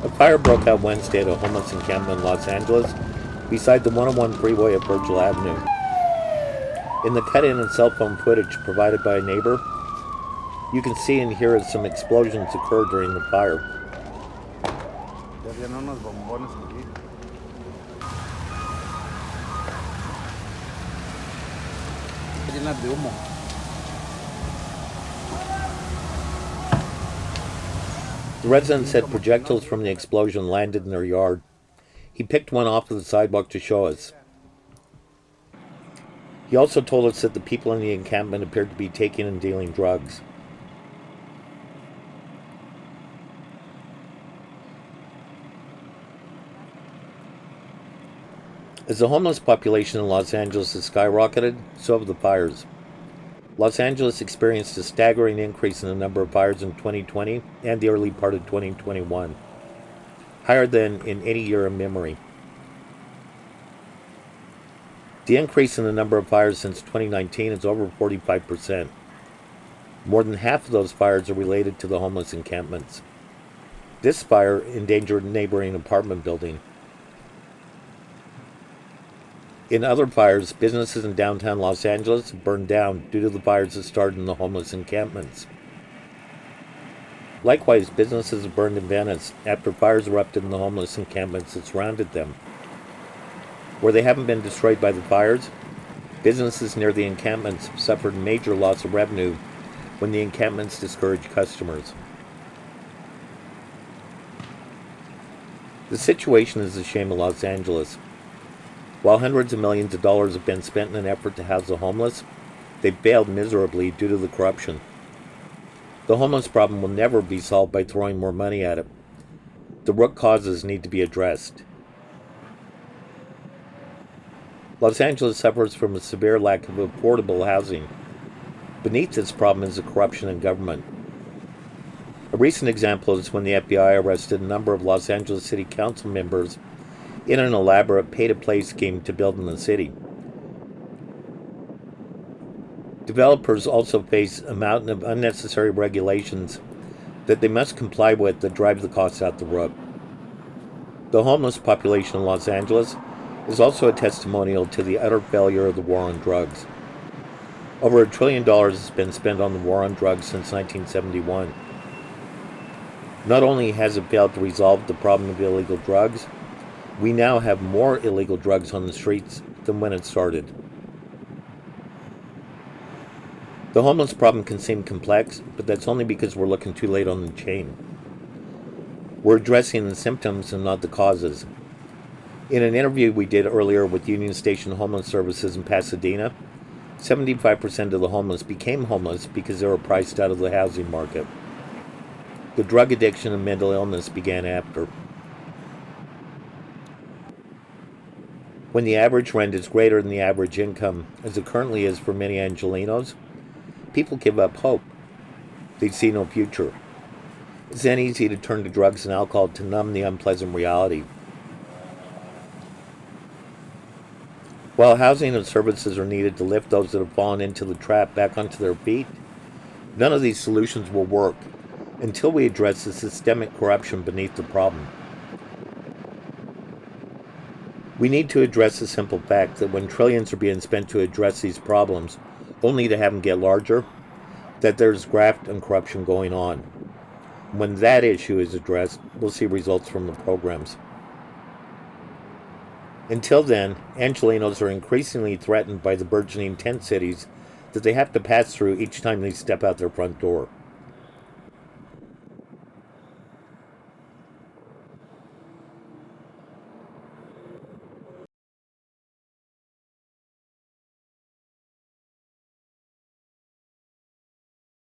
A fire broke out Wednesday at a homeless encampment in Los Angeles beside the 101 freeway at Virgil Avenue. In the cut-in and cell phone footage provided by a neighbor, you can see and hear as some explosions occur during the fire. Ya habían unos bombones aquí. Llenas de humo. The resident said projectiles from the explosion landed in their yard. He picked one off of the sidewalk to show us. He also told us that the people in the encampment appeared to be taking and dealing drugs. As the homeless population in Los Angeles has skyrocketed, so have the fires. Los Angeles experienced a staggering increase in the number of fires in 2020 and the early part of 2021, higher than in any year in memory. The increase in the number of fires since 2019 is over 45%. More than half of those fires are related to the homeless encampments. This fire endangered a neighboring apartment building. In other fires, businesses in downtown Los Angeles burned down due to the fires that started in the homeless encampments. Likewise, businesses have burned in Venice after fires erupted in the homeless encampments that surrounded them. Where they haven't been destroyed by the fires, businesses near the encampments suffered major loss of revenue when the encampments discouraged customers. The situation is a shame in Los Angeles. While hundreds of millions of dollars have been spent in an effort to house the homeless, they've failed miserably due to the corruption. The homeless problem will never be solved by throwing more money at it. The root causes need to be addressed. Los Angeles suffers from a severe lack of affordable housing. Beneath this problem is the corruption in government. A recent example is when the FBI arrested a number of Los Angeles City Council members in an elaborate pay-to-play scheme to build in the city. Developers also face a mountain of unnecessary regulations that they must comply with that drive the costs out the roof. The homeless population in Los Angeles is also a testimonial to the utter failure of the war on drugs. Over $1 trillion has been spent on the war on drugs since 1971. Not only has it failed to resolve the problem of illegal drugs, we now have more illegal drugs on the streets than when it started. The homeless problem can seem complex, but that's only because we're looking too late on the chain. We're addressing the symptoms and not the causes. In an interview we did earlier with Union Station Homeless Services in Pasadena, 75% of the homeless became homeless because they were priced out of the housing market. The drug addiction and mental illness began after. When the average rent is greater than the average income, as it currently is for many Angelenos, people give up hope. They see no future. It's then easy to turn to drugs and alcohol to numb the unpleasant reality. While housing and services are needed to lift those that have fallen into the trap back onto their feet, none of these solutions will work until we address the systemic corruption beneath the problem. We need to address the simple fact that when trillions are being spent to address these problems, only to have them get larger, that there's graft and corruption going on. When that issue is addressed, we'll see results from the programs. Until then, Angelenos are increasingly threatened by the burgeoning tent cities that they have to pass through each time they step out their front door.